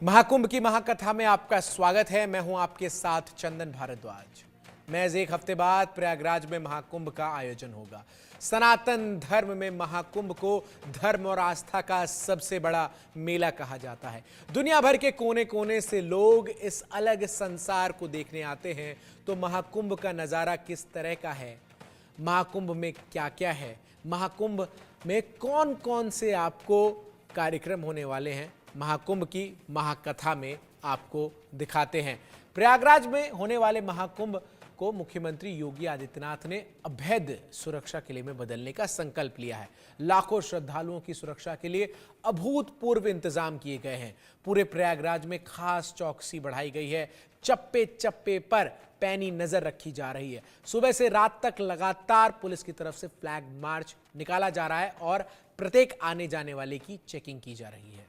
महाकुंभ की महाकथा में आपका स्वागत है। मैं हूं आपके साथ चंदन भारद्वाज। महज एक हफ्ते बाद प्रयागराज में महाकुंभ का आयोजन होगा। सनातन धर्म में महाकुंभ को धर्म और आस्था का सबसे बड़ा मेला कहा जाता है। दुनिया भर के कोने कोने से लोग इस अलग संसार को देखने आते हैं। तो महाकुंभ का नजारा किस तरह का है, महाकुंभ में क्या क्या है, महाकुंभ में कौन कौन से आपको कार्यक्रम होने वाले हैं, महाकुंभ की महाकथा में आपको दिखाते हैं। प्रयागराज में होने वाले महाकुंभ को मुख्यमंत्री योगी आदित्यनाथ ने अभेद्य सुरक्षा किले में बदलने का संकल्प लिया है। लाखों श्रद्धालुओं की सुरक्षा के लिए अभूतपूर्व इंतजाम किए गए हैं। पूरे प्रयागराज में खास चौकसी बढ़ाई गई है। चप्पे चप्पे पर पैनी नजर रखी जा रही है। सुबह से रात तक लगातार पुलिस की तरफ से फ्लैग मार्च निकाला जा रहा है और प्रत्येक आने जाने वाले की चेकिंग की जा रही है।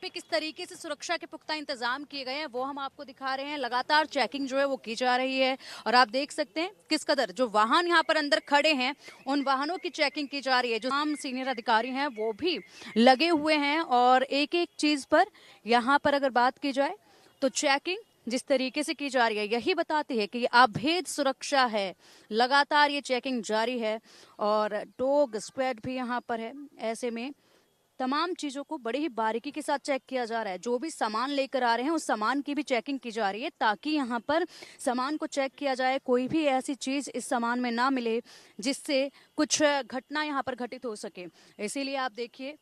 पे किस तरीके से सुरक्षा के पुख्ता इंतजाम किए गए हैं वो हम आपको दिखा रहे हैं। लगातार चेकिंग जो है वो की जा रही है और आप देख सकते हैं किस कदर जो वाहन यहाँ पर अंदर खड़े हैं उन वाहनों की चेकिंग की जा रही है। जो तमाम सीनियर अधिकारी हैं वो भी लगे हुए हैं और एक एक चीज पर यहाँ पर अगर बात की जाए तो चेकिंग जिस तरीके से की जा रही है यही बताती है कि ये अभेद सुरक्षा है। लगातार ये चेकिंग जारी है और डॉग स्क्वाड भी यहाँ पर है। ऐसे में तमाम चीजों को बड़े ही बारीकी के साथ चेक किया जा रहा है। जो भी सामान लेकर आ रहे हैं उस सामान की भी चेकिंग की जा रही है ताकि यहाँ पर सामान को चेक किया जाए, कोई भी ऐसी चीज इस सामान में ना मिले जिससे कुछ घटना यहाँ पर घटित हो सके। इसीलिए आप देखिए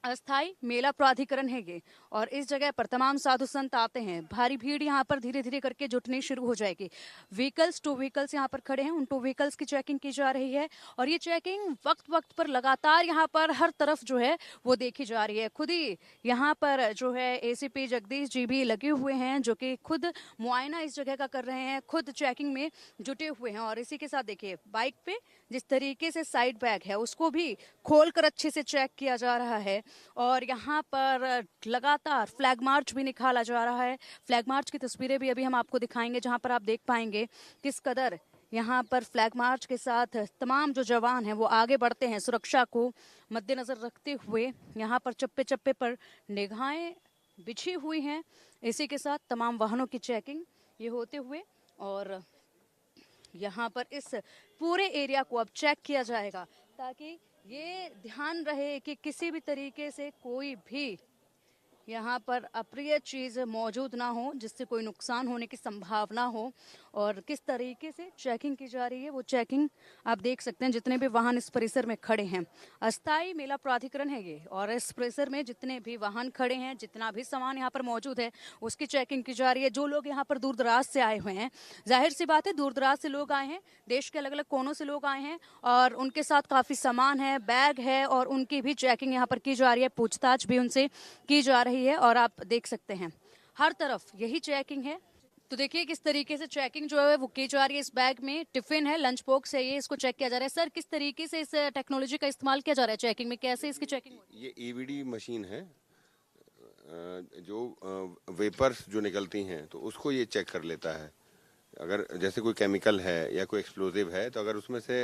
अस्थाई मेला प्राधिकरण है ये और इस जगह पर तमाम साधु संत आते हैं। भारी भीड़ यहाँ पर धीरे धीरे करके जुटनी शुरू हो जाएगी। व्हीकल्स 2 व्हीकल्स यहाँ पर खड़े हैं, उन 2 व्हीकल्स की चेकिंग की जा रही है और ये चेकिंग वक्त वक्त पर लगातार यहाँ पर हर तरफ जो है वो देखी जा रही है। खुद ही यहाँ पर जो है एसीपी जगदीश जी भी लगे हुए हैं जो कि खुद मुआयना इस जगह का कर रहे हैं, खुद चेकिंग में जुटे हुए हैं। और इसी के साथ देखिए बाइक पे जिस तरीके से साइड बैग है उसको भी खोलकर अच्छे से चेक किया जा रहा है और यहाँ पर लगातार फ्लैग मार्च भी निकाला जा रहा है। फ्लैग मार्च की तस्वीरें भी अभी हम आपको दिखाएंगे जहाँ पर आप देख पाएंगे किस कदर यहाँ पर फ्लैग मार्च के साथ तमाम जो जवान हैं वो आगे बढ़ते हैं। सुरक्षा को मद्देनजर रखते हुए यहाँ पर चप्पे चप्पे पर निगाहें बिछी हुई हैं। इसी के साथ तमाम वाहनों की चेकिंग ये होते हुए और यहाँ पर इस पूरे एरिया को अब चेक किया जाएगा ताकि ये ध्यान रहे कि किसी भी तरीके से कोई भी यहाँ पर अप्रिय चीज़ मौजूद ना हो जिससे कोई नुकसान होने की संभावना हो। और किस तरीके से चेकिंग की जा रही है वो चेकिंग आप देख सकते हैं। जितने भी वाहन इस परिसर में खड़े हैं, अस्थाई मेला प्राधिकरण है ये और इस परिसर में जितने भी वाहन खड़े हैं, जितना भी सामान यहाँ पर मौजूद है उसकी चेकिंग की जा रही है। जो लोग यहाँ पर दूर दराज से आए हुए हैं, जाहिर सी बात है दूर दराज से लोग आए हैं, देश के अलग अलग कोनों से लोग आए हैं और उनके साथ काफ़ी सामान है, बैग है और उनकी भी चेकिंग यहाँ पर की जा रही है, पूछताछ भी उनसे की जा रही है। और आप देख सकते हैं हर तरफ यही चेकिंग है। तो देखिए किस तरीके से चेकिंग जो है वो की जा रही है। इस बैग में टिफिन है, लंच बॉक्स है, ये इसको चेक किया जा रहा है। सर किस तरीके से इस टेक्नोलॉजी का इस्तेमाल किया जा रहा है चेकिंग में, कैसे इसकी चेकिंग होती है? ये ईवीडी मशीन है जो वेपर्स जो निकलती हैं तो उसको ये चेक कर लेता है। अगर जैसे कोई केमिकल है या कोई एक्सप्लोजिव है तो अगर उसमें से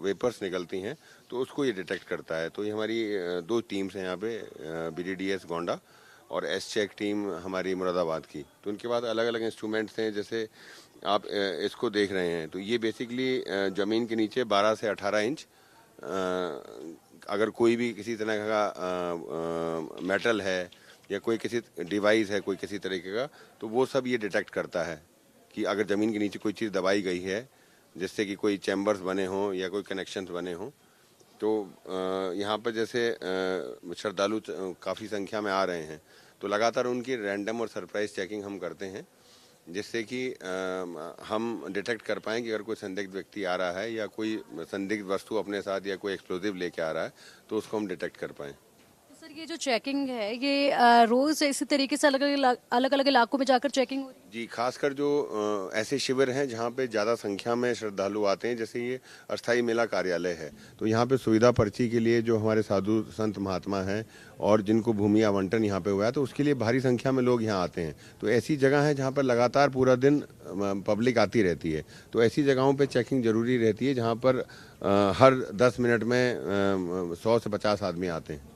वेपर्स निकलती हैं तो उसको ये डिटेक्ट करता है। तो ये हमारी 2 टीम्स हैं यहाँ पे, BDDS गोंडा और S-चेक टीम हमारी मुरादाबाद की। तो उनके बाद अलग अलग इंस्ट्रूमेंट्स हैं, जैसे आप इसको देख रहे हैं तो ये बेसिकली ज़मीन के नीचे 12 से 18 इंच अगर कोई भी किसी तरह का मेटल है या कोई किसी डिवाइस है कोई किसी तरीके का, तो वो सब ये डिटेक्ट करता है कि अगर ज़मीन के नीचे कोई चीज़ दबाई गई है जिससे कि कोई चैम्बर्स बने हों या कोई कनेक्शंस बने हों। तो यहाँ पर जैसे श्रद्धालु काफ़ी संख्या में आ रहे हैं तो लगातार उनकी रैंडम और सरप्राइज चेकिंग हम करते हैं जिससे कि हम डिटेक्ट कर पाएँ कि अगर कोई संदिग्ध व्यक्ति आ रहा है या कोई संदिग्ध वस्तु अपने साथ या कोई एक्सप्लोजिव लेके आ रहा है तो उसको हम डिटेक्ट कर पाएँ। सर ये जो चेकिंग है ये रोज इसी तरीके से अलग अलग इलाकों में जाकर चेकिंग हो रही है? जी, खासकर जो ऐसे शिविर हैं जहाँ पे ज़्यादा संख्या में श्रद्धालु आते हैं, जैसे ये अस्थाई मेला कार्यालय है, तो यहाँ पे सुविधा पर्ची के लिए जो हमारे साधु संत महात्मा हैं और जिनको भूमि आवंटन यहाँ पे हुआ है तो उसके लिए भारी संख्या में लोग यहाँ आते हैं। तो ऐसी जगह है जहाँ पर लगातार पूरा दिन पब्लिक आती रहती है, तो ऐसी जगहों पर चेकिंग जरूरी रहती है जहाँ पर हर 10 मिनट में 100 से 50 आदमी आते हैं।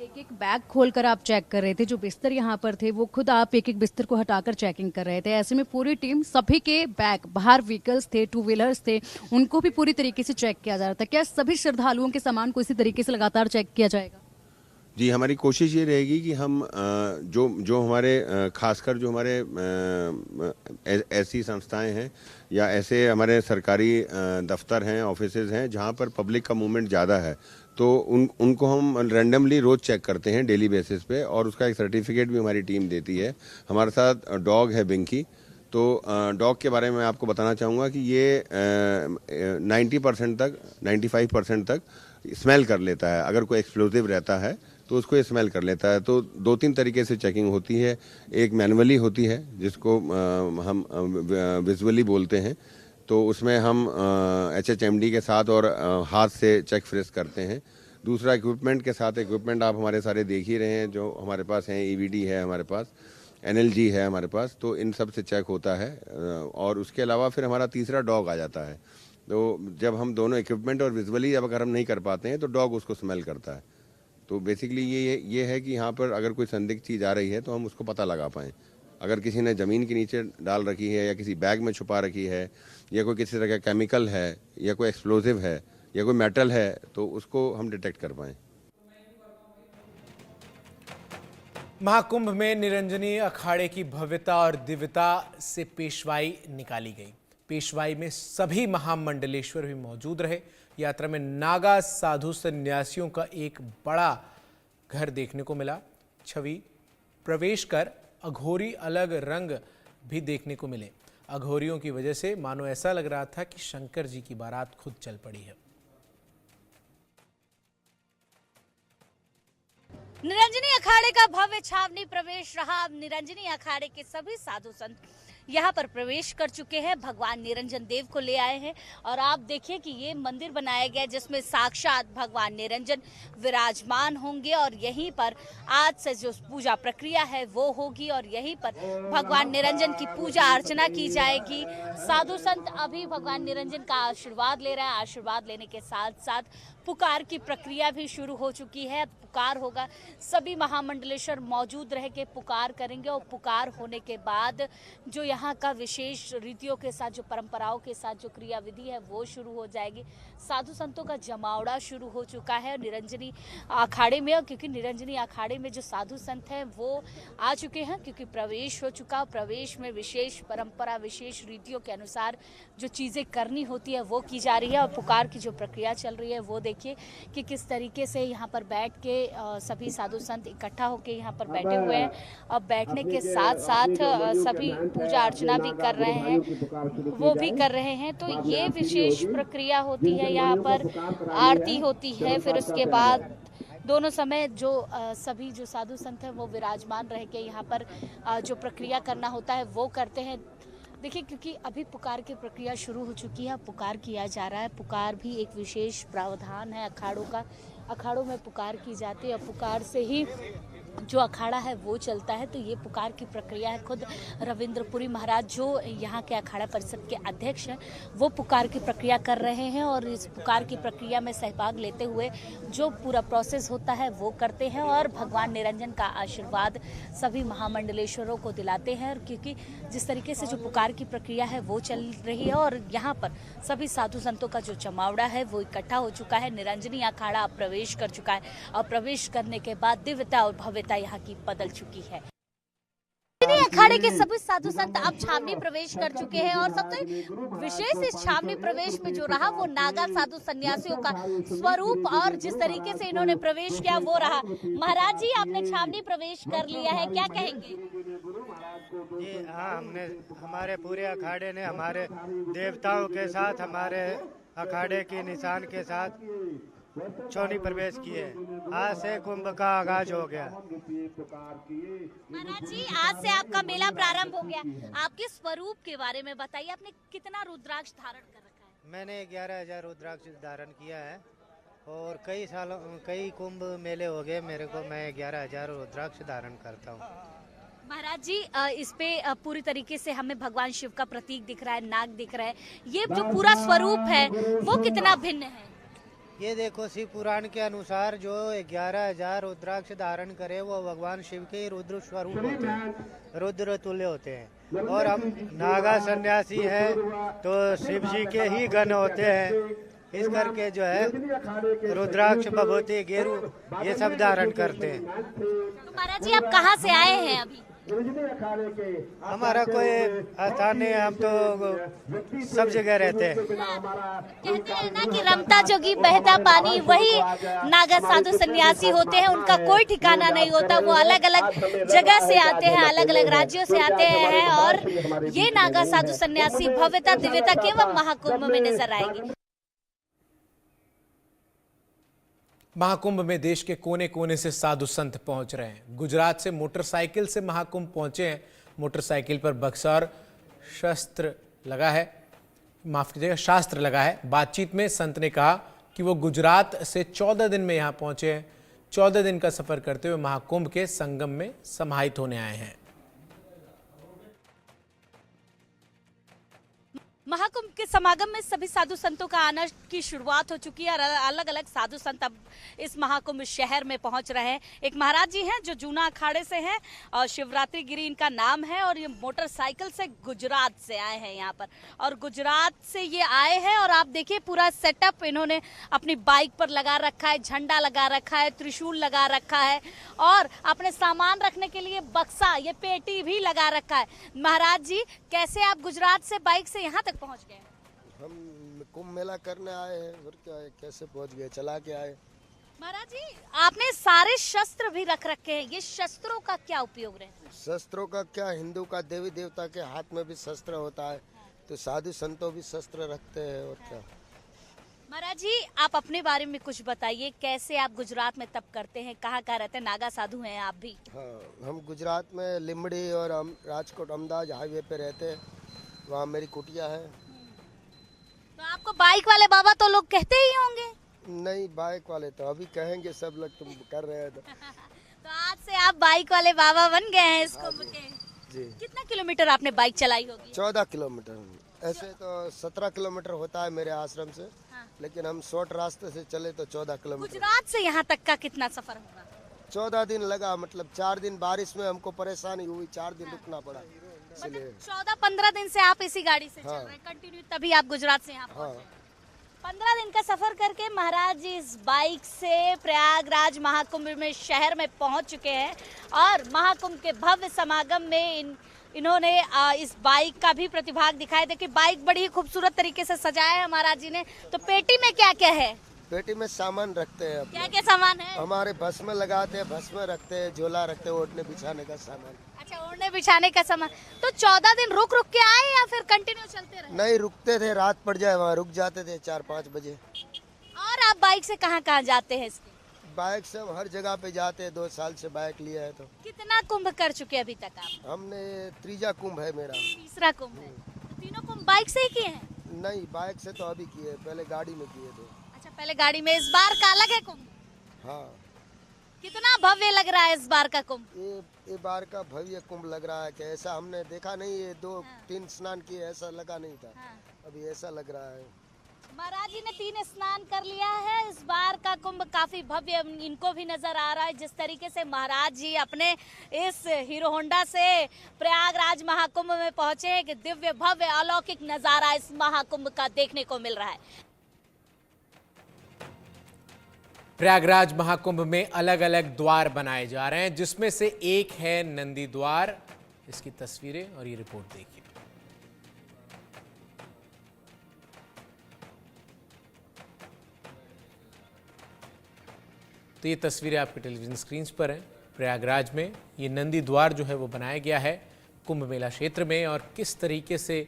एक एक एक बैग खोलकर आप चेक कर रहे थे, जो बिस्तर यहाँ पर थे वो खुद आप एक एक बिस्तर को हटाकर चेकिंग कर रहे थे। ऐसे में पूरी टीम, सभी के बैग, बाहर व्हीकल्स थे, टू व्हीलर्स थे, उनको भी पूरी तरीके से चेक किया जा रहा था। क्या सभी श्रद्धालुओं के सामान को इसी तरीके से लगातार चेक किया जाएगा? जी, हमारी कोशिश ये रहेगी कि हम जो हमारे खासकर जो हमारे ऐसी संस्थाएं हैं या ऐसे हमारे सरकारी दफ्तर हैं, ऑफिसेज हैं जहां पर पब्लिक का मूवमेंट ज़्यादा है, तो उनको हम रैंडमली रोज़ चेक करते हैं डेली बेसिस पे, और उसका एक सर्टिफिकेट भी हमारी टीम देती है। हमारे साथ डॉग है बिंकी, तो डॉग के बारे में आपको बताना चाहूँगा कि ये 90% तक 95% तक स्मेल कर लेता है। अगर कोई एक्सप्लोजिव रहता है तो उसको ये स्मेल कर लेता है। तो 2-3 तरीके से चेकिंग होती है। एक मैनुअली होती है जिसको हम विजुअली बोलते हैं, तो उसमें हम HHMD के साथ और हाथ से चेक फ्रेश करते हैं। दूसरा इक्विपमेंट के साथ, इक्विपमेंट आप हमारे सारे देख ही रहे हैं जो हमारे पास हैं। EVD है हमारे पास, NLG है हमारे पास, तो इन सब से चेक होता है। और उसके अलावा फिर हमारा तीसरा डॉग आ जाता है। तो जब हम दोनों इक्विपमेंट और विजुअली अगर हम नहीं कर पाते हैं तो डॉग उसको स्मेल करता है। तो बेसिकली ये है कि यहाँ पर अगर कोई संदिग्ध चीज़ आ रही है तो हम उसको पता लगा पाएँ। अगर किसी ने ज़मीन के नीचे डाल रखी है या किसी बैग में छुपा रखी है या कोई किसी तरह का केमिकल है या कोई एक्सप्लोजिव है या कोई मेटल है, तो उसको हम डिटेक्ट कर पाएँ। महाकुंभ में निरंजनी अखाड़े की भव्यता और दिव्यता से पेशवाई निकाली गई। पेशवाई में सभी महामंडलेश्वर भी मौजूद रहे। यात्रा में नागा साधु सन्यासियों का एक बड़ा घर देखने को मिला। छवि प्रवेश कर अघोरी अलग रंग भी देखने को मिले। अघोरियों की वजह से मानो ऐसा लग रहा था कि शंकर जी की बारात खुद चल पड़ी है। निरंजनी अखाड़े का भव्य छावनी प्रवेश रहा। अब निरंजनी अखाड़े के सभी साधु संत यहाँ पर प्रवेश कर चुके हैं, भगवान निरंजन देव को ले आए हैं। और आप देखिए कि ये मंदिर बनाया गया जिसमें साक्षात भगवान निरंजन विराजमान होंगे और यहीं पर आज से जो पूजा प्रक्रिया है वो होगी और यहीं पर भगवान निरंजन की पूजा अर्चना की जाएगी। साधु संत अभी भगवान निरंजन का आशीर्वाद ले रहे हैं। आशीर्वाद लेने के साथ साथ पुकार की प्रक्रिया भी शुरू हो चुकी है। पुकार होगा, सभी महामंडलेश्वर मौजूद रह के पुकार करेंगे और पुकार होने के बाद जो यहाँ का विशेष रीतियों के साथ, जो परंपराओं के साथ जो क्रियाविधि है वो शुरू हो जाएगी। साधु संतों का जमावड़ा शुरू हो चुका है निरंजनी अखाड़े में, और क्योंकि निरंजनी अखाड़े में जो साधु संत हैं वो आ चुके हैं, क्योंकि प्रवेश हो चुका। प्रवेश में विशेष परंपरा, विशेष रीतियों के अनुसार जो चीज़ें करनी होती है वो की जा रही है। और पुकार की जो प्रक्रिया चल रही है वो देखिए कि किस तरीके से यहाँ पर बैठ के सभी साधु संत इकट्ठा होकर यहाँ पर बैठे हुए हैं। और बैठने के साथ साथ सभी पूजा अर्चना भी कर रहे हैं, वो भी कर रहे हैं। तो ये विशेष प्रक्रिया होती है, यहाँ पर आरती होती है। फिर उसके बाद दोनों समय जो सभी जो साधु संत हैं वो विराजमान रह के यहाँ पर जो प्रक्रिया करना होता है वो करते हैं। देखिए, क्योंकि अभी पुकार की प्रक्रिया शुरू हो चुकी है, पुकार किया जा रहा है। पुकार भी एक विशेष प्रावधान है अखाड़ों का। अखाड़ों में पुकार की जाती है और पुकार से ही जो अखाड़ा है वो चलता है। तो ये पुकार की प्रक्रिया है। खुद रविंद्रपुरी महाराज जो यहाँ के अखाड़ा परिषद के अध्यक्ष हैं वो पुकार की प्रक्रिया कर रहे हैं और इस पुकार की प्रक्रिया में सहभाग लेते हुए जो पूरा प्रोसेस होता है वो करते हैं और भगवान निरंजन का आशीर्वाद सभी महामंडलेश्वरों को दिलाते हैं। क्योंकि जिस तरीके से जो पुकार की प्रक्रिया है वो चल रही है और यहाँ पर सभी साधु संतों का जो जमावड़ा है वो इकट्ठा हो चुका है। निरंजनी अखाड़ा प्रवेश कर चुका है और प्रवेश करने के बाद दिव्यता और भव्यता यहाँ की बदल चुकी है। अखाड़े के सभी साधु संत अब छावनी प्रवेश कर चुके हैं और सबसे विशेष इस छावनी प्रवेश में जो रहा वो नागा साधु सन्यासियों का स्वरूप और जिस तरीके से इन्होंने प्रवेश किया वो रहा। महाराज जी, आपने छावनी प्रवेश कर लिया है, क्या कहेंगे? जी हाँ, हमने हमारे पूरे अखाड़े ने हमारे देवताओं के साथ, हमारे अखाड़े के निशान के साथ छावनी प्रवेश किए। आज से कुंभ का आगाज हो गया। महाराज जी, आज से आपका मेला प्रारंभ हो गया। आपके स्वरूप के बारे में बताइए, आपने कितना रुद्राक्ष धारण कर रखा है? मैंने 11,000 रुद्राक्ष धारण किया है और कई कुंभ मेले हो गए मेरे को। मैं 11,000 रुद्राक्ष धारण करता हूँ। महाराज जी, इस पे पूरी तरीके से हमें भगवान शिव का प्रतीक दिख रहा है, नाग दिख रहा है। ये जो पूरा स्वरूप है वो कितना भिन्न है? ये देखो शिव पुराण के अनुसार जो 11,000 रुद्राक्ष धारण करे वो भगवान शिव के रुद्र स्वरूप होते हैं, रुद्र तुल्य होते हैं। और हम नागा सन्यासी हैं तो शिव जी के ही गण होते हैं, इस करके जो है रुद्राक्ष भभूति गेरू ये सब धारण करते हैं। तो महाराज जी आप कहाँ से आए हैं अभी? हमारा कोई स्थान नहीं, हम तो सब जगह रहते हैं। कहते हैं ना कि रमता जोगी बहता पानी, वही नागा साधु सन्यासी होते हैं, उनका कोई ठिकाना नहीं होता। वो अलग अलग जगह से आते हैं, अलग अलग राज्यों से आते हैं और ये नागा साधु सन्यासी भव्यता दिव्यता केवल महाकुंभ में नजर आएगी। महाकुंभ में देश के कोने कोने से साधु संत पहुंच रहे हैं। गुजरात से मोटरसाइकिल से महाकुंभ पहुंचे हैं। मोटरसाइकिल पर बक्सर शस्त्र लगा है, माफ कीजिएगा, शास्त्र लगा है। बातचीत में संत ने कहा कि वो गुजरात से 14 दिन में यहां पहुंचे हैं। 14 दिन का सफर करते हुए महाकुंभ के संगम में समाहित होने आए हैं। महाकुंभ के समागम में सभी साधु संतों का आना की शुरुआत हो चुकी है और अलग अलग साधु संत अब इस महाकुंभ शहर में पहुंच रहे हैं। एक महाराज जी हैं जो जूना अखाड़े से हैं और शिवरात्रि गिरी इनका नाम है और ये मोटरसाइकिल से गुजरात से आए हैं यहाँ पर। और गुजरात से ये आए हैं और आप देखिए पूरा सेटअप इन्होंने अपनी बाइक पर लगा रखा है, झंडा लगा रखा है, त्रिशूल लगा रखा है और अपने सामान रखने के लिए बक्सा, ये पेटी भी लगा रखा है। महाराज जी कैसे आप गुजरात से बाइक से यहाँ तक पहुंच गए? हम कुंभ मेला करने आए हैं और क्या है, कैसे पहुंच गए, चला के आए। महाराज जी आपने सारे शस्त्र भी रख रखे हैं, ये शस्त्रों का क्या उपयोग रहता है? शस्त्रों का क्या, हिंदू का देवी देवता के हाथ में भी शस्त्र होता है तो साधु संतों भी शस्त्र रखते हैं और क्या। महाराज जी आप अपने बारे में कुछ बताइए, कैसे आप गुजरात में तप करते हैं, कहाँ रहते हैं? नागा साधु हैं आप भी? हाँ, हम गुजरात में लिमड़ी और हम राजकोट अहमदाबाद हाईवे पे रहते हैं, वहाँ मेरी कुटिया है। तो आपको बाइक वाले बाबा तो लोग कहते ही होंगे? नहीं, बाइक वाले तो अभी कहेंगे सब लोग, तुम कर रहे हैं तो आज से आप बाइक वाले बाबा बन गए हैं इस कुंभ के। जी। कितना किलोमीटर आपने बाइक चलाई होगी? 14 किलोमीटर। ऐसे तो 17 किलोमीटर होता है मेरे आश्रम से, लेकिन हम शॉर्ट रास्ते से चले तो 14 किलोमीटर। गुजरात से यहाँ तक का कितना सफर होगा? 14 दिन लगा, मतलब 4 दिन बारिश में हमको परेशानी हुई, 4 दिन रुकना पड़ा। मतलब 14-15 दिन से आप इसी गाड़ी से चल रहे हैं कंटिन्यू, तभी आप गुजरात से यहाँ पहुँचे। 15 दिन का सफर करके महाराज जी इस बाइक से प्रयागराज महाकुंभ में शहर में पहुंच चुके हैं और महाकुंभ के भव्य समागम में इन्होंने इस बाइक का भी प्रतिभाग दिखाया। देखिए बाइक बड़ी ही खूबसूरत तरीके से सजाया है महाराज जी ने। तो पेटी में क्या क्या है? पेटी में सामान रखते हैं। क्या क्या सामान है? हमारे बस में लगाते हैं, बस में रखते हैं, झोला रखते हैं, ओढ़ने बिछाने का सामान। अच्छा, ओढ़ने बिछाने का सामान। तो 14 दिन रुक के आए या फिर कंटिन्यू चलते रहे? नहीं, रुकते थे, रात पड़ जाए वहाँ रुक जाते थे 4-5 बजे। और आप बाइक से कहाँ कहाँ जाते हैं? इसके बाइक से हम हर जगह पे जाते हैं, 2 साल से बाइक लिया है। तो कितना कुंभ कर चुके अभी तक आप? हमने तीसरा कुंभ है मेरा। तीसरा कुंभ है। तो तीनों कुंभ बाइक से ही किए हैं? नहीं, बाइक से तो अभी किए, पहले गाड़ी में किए थे। अच्छा, पहले गाड़ी में। इस बार का अलग है कुंभ? हाँ। कितना भव्य लग रहा है इस बार का कुंभ? ये बार का भव्य कुंभ लग रहा है कि ऐसा हमने देखा नहीं, ये 2-3 स्नान किए, ऐसा लगा नहीं था। अभी ऐसा लग रहा है। महाराज जी ने 3 स्नान कर लिया है। इस बार का कुंभ काफी भव्य इनको भी नजर आ रहा है। जिस तरीके से महाराज जी अपने इस हीरो होंडा से प्रयागराज महाकुंभ में पहुंचे हैं कि दिव्य भव्य अलौकिक नजारा इस महाकुंभ का देखने को मिल रहा है। प्रयागराज महाकुंभ में अलग अलग द्वार बनाए जा रहे हैं, जिसमें से एक है नंदी द्वार। इसकी तस्वीरें और ये रिपोर्ट देखिए। तो ये तस्वीरें आपके टेलीविजन स्क्रीन पर हैं। प्रयागराज में ये नंदी द्वार जो है वो बनाया गया है कुंभ मेला क्षेत्र में, और किस तरीके से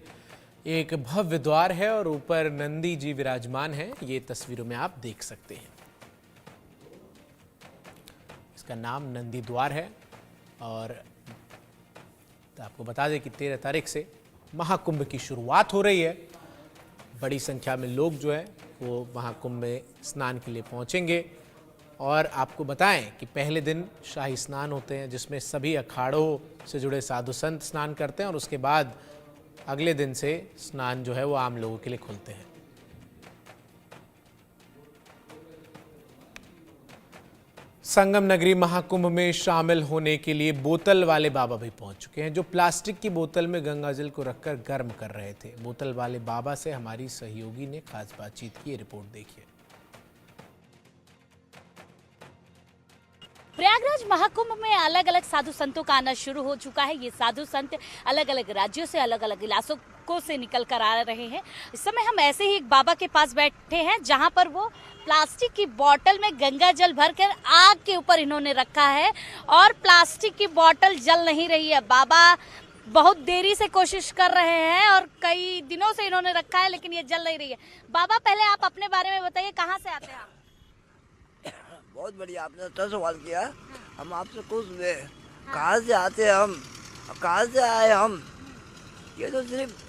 एक भव्य द्वार है और ऊपर नंदी जी विराजमान हैं, ये तस्वीरों में आप देख सकते हैं। इसका नाम नंदी द्वार है। और तो आपको बता दें कि 13 तारीख से महाकुंभ की शुरुआत हो रही है। बड़ी संख्या में लोग जो है वो महाकुंभ में स्नान के लिए पहुंचेंगे। और आपको बताएं कि पहले दिन शाही स्नान होते हैं, जिसमें सभी अखाड़ों से जुड़े साधु संत स्नान करते हैं, और उसके बाद अगले दिन से स्नान जो है वो आम लोगों के लिए खुलते हैं। संगम नगरी महाकुंभ में शामिल होने के लिए बोतल वाले बाबा भी पहुंच चुके हैं, जो प्लास्टिक की बोतल में गंगा जल को रखकर गर्म कर रहे थे। बोतल वाले बाबा से हमारी सहयोगी ने खास बातचीत की, रिपोर्ट देखिए। प्रयागराज महाकुंभ में अलग अलग साधु संतों का आना शुरू हो चुका है। ये साधु संत अलग अलग राज्यों से, अलग अलग इलाकों से निकल कर आ रहे हैं। इस समय हम ऐसे ही एक बाबा के पास बैठे हैं, जहां पर वो प्लास्टिक की बोतल में गंगा जल भरकर आग के ऊपर इन्होंने रखा है और प्लास्टिक की बोतल जल नहीं रही है। बाबा बहुत देरी से कोशिश कर रहे हैं और कई दिनों से इन्होंने रखा है, लेकिन ये जल नहीं रही है। बाबा, पहले आप अपने बारे में बताइए, कहाँ से आते हैं आप? बहुत बढ़िया, आपने अच्छा सवाल किया। हम आपसे कुछ कहाँ से आते हैं, हम कहाँ से आए हम, ये तो सिर्फ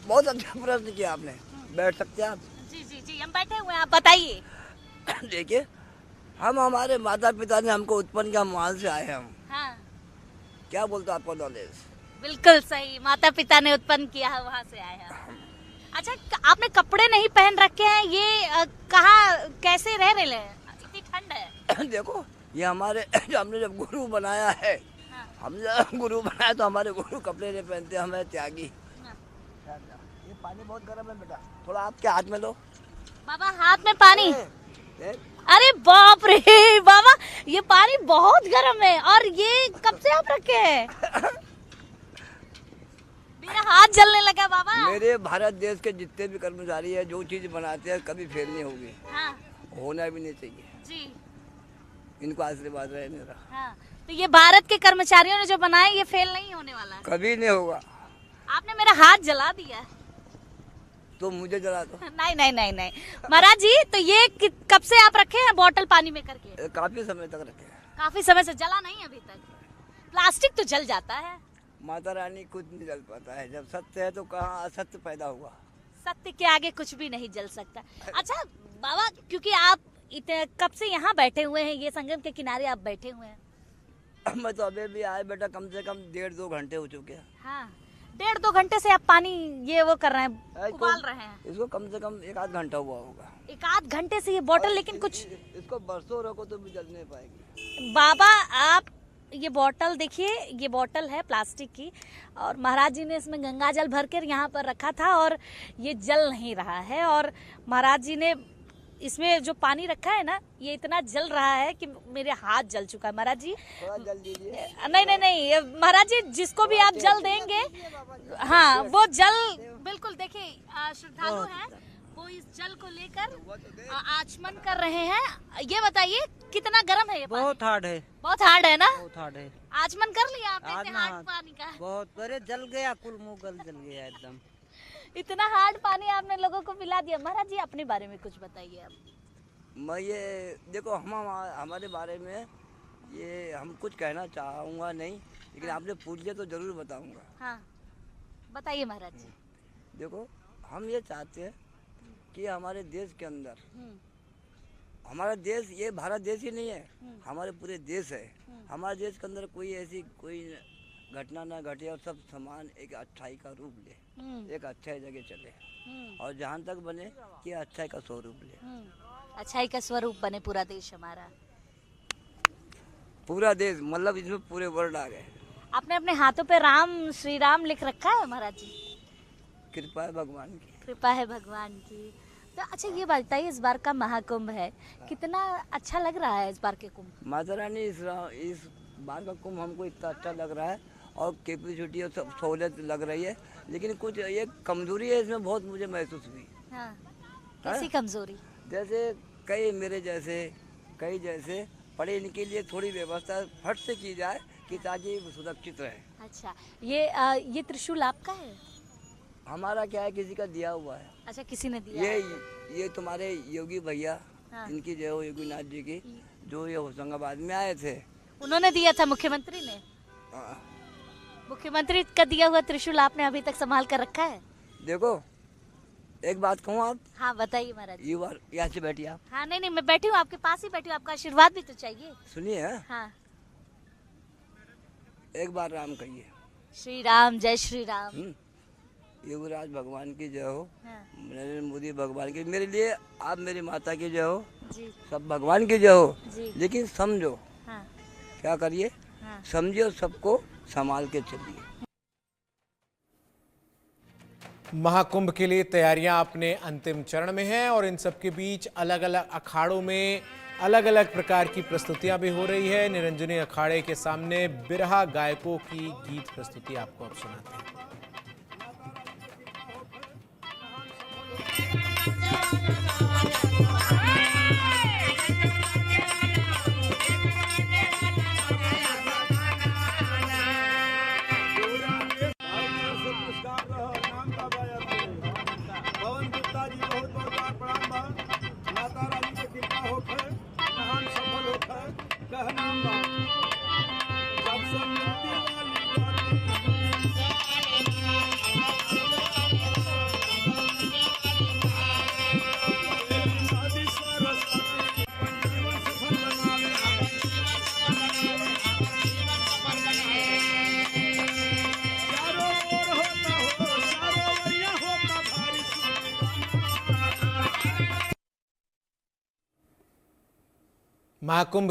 बहुत अच्छा प्रश्न किया आपने। बैठ सकते हैं आप? जी जी जी, हम बैठे हुए हैं, आप बताइए। देखिए, हम हमारे माता पिता ने हमको उत्पन्न किया, हम वहाँ से आए हैं हम। हाँ, क्या बोलते आपको नॉलेज? बिल्कुल सही, माता पिता ने उत्पन्न किया है, वहाँ से आए हैं। अच्छा, आपने कपड़े नहीं पहन रखे हैं, ये कहाँ कैसे रह रहे हैं? इतनी ठंड है। देखो, ये हमारे हमने जब गुरु बनाया है, हमने जब गुरु बनाया तो हमारे गुरु कपड़े नहीं पहनते, हमें त्यागी। ये पानी बहुत गर्म है बेटा, थोड़ा आपके हाथ में लो। बाबा, हाथ में पानी? अरे बाप रे बाबा, ये पानी बहुत गर्म है। और ये कब से आप रखे हैं? मेरा हाथ जलने लगा बाबा। मेरे भारत देश के जितने भी कर्मचारी है, जो चीज बनाते हैं कभी फेल नहीं होगी। हाँ, होना भी नहीं चाहिए जी। इनको आशीर्वाद रहे मेरा। हाँ, तो ये भारत के कर्मचारियों ने जो बनाया, ये फेल नहीं होने वाला है। कभी नहीं होगा। आपने मेरा हाथ जला दिया। तो मुझे जला दो। नहीं नहीं नहीं नहीं महाराज जी, तो ये कब से आप रखे हैं बोतल पानी में करके? काफी समय तक रखे। काफी समय से। जला नहीं अभी तक? प्लास्टिक तो जल जाता है। माता रानी कुछ नहीं जल पाता है, जब सत्य है तो कहाँ असत्य पैदा हुआ। सत्य के आगे कुछ भी नहीं जल सकता। अच्छा बाबा, क्योंकि आप कब से यहाँ बैठे हुए हैं, ये संगम के किनारे आप बैठे हुए हैं? मैं तो अभी भी आए बेटा, कम से कम 1.5-2 घंटे हो चुके हैं। हाँ, 1.5-2 घंटे से आप पानी ये वो कर रहे हैं, उबाल रहे हैं। इसको कम से कम 1-8 घंटा हुआ होगा। 1-8 घंटे से ये बोतल, लेकिन कुछ इसको बरसों रखो तो भी जल नहीं पाएगी। बाबा, आप ये बोतल देखिए, ये बोतल है प्लास्टिक की और महाराज जी ने इसमें गंगा जल भरकर यहाँ पर रखा था और ये जल नहीं रहा है। और महाराज जी ने इसमें जो पानी रखा है ना, ये इतना जल रहा है कि मेरे हाथ जल चुका है। महाराज जी थोड़ा जल दीजिए। नहीं नहीं नहीं महाराज जी, जिसको भी आप जल देंगे, हाँ वो जल बिल्कुल, देखिए श्रद्धालु हैं, वो इस जल को लेकर आचमन कर रहे हैं। ये बताइए कितना गर्म है ये पानी? बहुत हार्ड है। बहुत हार्ड है ना? बहुत हार्ड है। आचमन कर लिया आपने इतने हार्ड पानी का? बहुत, अरे जल गया, कुल मुंह जल गया एकदम। इतना हार्ड पानी आपने लोगों को पिला दिया। महाराज जी, अपने बारे में कुछ बताइए आप। मैं ये देखो, हम हमारे बारे में ये हम कुछ कहना चाहूँगा नहीं, लेकिन आपने पूछ लिया तो जरूर बताऊँगा। हाँ, बताइए महाराज जी। देखो, हम ये चाहते हैं कि हमारे देश के अंदर, हमारा देश ये भारत देश ही नहीं है, हमारे पूरे देश है। हमारे देश के अंदर कोई ऐसी कोई घटना ना घटे और सब समान एक अच्छाई का रूप ले, एक अच्छाई जगह चले और जहाँ तक बने कि अच्छाई का स्वरूप ले। अच्छाई का स्वरूप बने पूरा देश हमारा। पूरा देश मतलब इसमें पूरे वर्ल्ड आ गए। आपने अपने हाथों पे राम, श्री राम लिख रखा है महाराज जी? कृपा है भगवान की। कृपा है भगवान की। तो अच्छा ये बताइए, इस बार का महाकुंभ है, कितना अच्छा लग रहा है इस बार के कुंभ? माता रानी इस बार का कुंभ हमको इतना अच्छा लग रहा है और कैपेसिटी और सब सहूलियत लग रही है, लेकिन कुछ ये कमजोरी है इसमें, बहुत मुझे महसूस हुई। हाँ, कैसी कमजोरी? जैसे कई जैसे पढ़े, इनके लिए थोड़ी व्यवस्था फट से की जाए कि ताकि सुरक्षित रहे। अच्छा, ये त्रिशूल आपका है? हमारा क्या है, किसी का दिया हुआ है। अच्छा, किसी ने दिया है। ये तुम्हारे योगी भैया, हाँ। इनकी जो है योगीनाथ जी की, जो ये होशंगाबाद में आए थे, उन्होंने दिया था, मुख्यमंत्री ने? मुख्यमंत्री का दिया हुआ त्रिशूल आपने अभी तक संभाल कर रखा है? देखो, एक बात कहूँ आप? हाँ बताइए महाराज। यहाँ से बैठिए आप। हाँ नहीं नहीं, मैं बैठी हूँ, आपके पास ही बैठी हूँ, आपका आशीर्वाद भी तो चाहिए। सुनिए। हाँ, एक बार राम कहिए। श्री राम, जय श्री राम। युवराज भगवान की जय हो। हाँ। नरेंद्र मोदी भगवान की, मेरे लिए आप मेरी माता की जय हो। जी सब भगवान की जय हो, जी लेकिन समझो हाँ क्या करिए, हाँ समझिए और सबको संभाल के चलिए। महाकुंभ के लिए तैयारियां अपने अंतिम चरण में हैं और इन सबके बीच अलग अलग अखाड़ों में अलग अलग प्रकार की प्रस्तुतियां भी हो रही है। निरंजनी अखाड़े के सामने बिरहा गायकों की गीत प्रस्तुति आपको अब सुनाते हैं। महाकुंभ